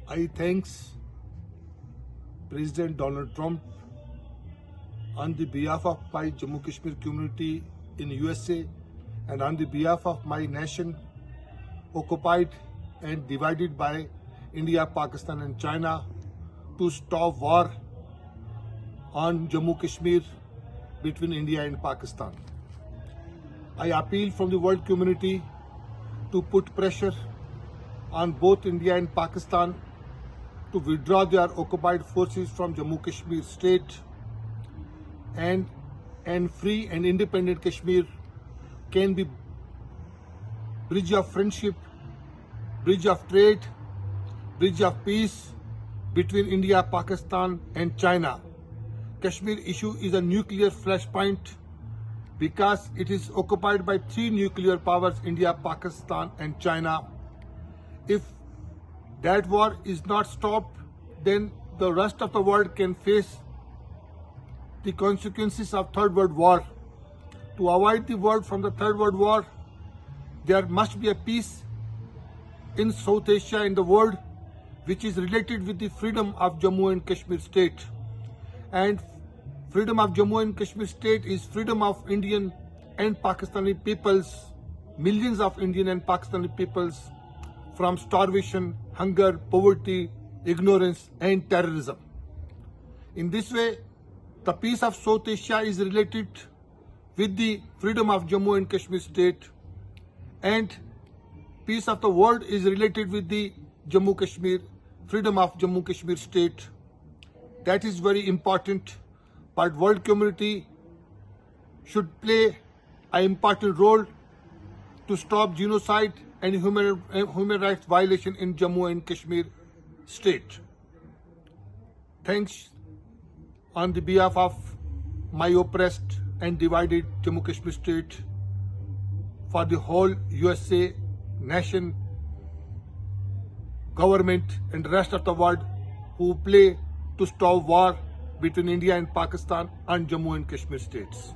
I thanks President Donald Trump on the behalf of my Jammu Kashmir community in USA and on the behalf of my nation occupied and divided by India, Pakistan and China to stop war on Jammu Kashmir between India and Pakistan. I appeal from the world community to put pressure on both India and Pakistan to withdraw their occupied forces from Jammu Kashmir state and free and independent Kashmir can be bridge of friendship, bridge of trade, bridge of peace between India, Pakistan and China. Kashmir issue is a nuclear flashpoint because it is occupied by three nuclear powers, India, Pakistan and China. If that war is not stopped, then the rest of the world can face the consequences of Third World War. To avoid the world from the Third World War, there must be a peace in South Asia and the world which is related with the freedom of Jammu and Kashmir state. And freedom of Jammu and Kashmir state is freedom of Indian and Pakistani peoples, millions of Indian and Pakistani peoples from starvation, hunger, poverty, ignorance and terrorism. In this way, the peace of South Asia is related with the freedom of Jammu and Kashmir state, and peace of the world is related with the Jammu Kashmir, freedom of Jammu Kashmir state. That is very important, but world community should play an important role to stop genocide and human rights violation in Jammu and Kashmir state. Thanks on the behalf of my oppressed and divided Jammu Kashmir state, for the whole USA nation, government and rest of the world who play to stop war between India and Pakistan and Jammu and Kashmir states.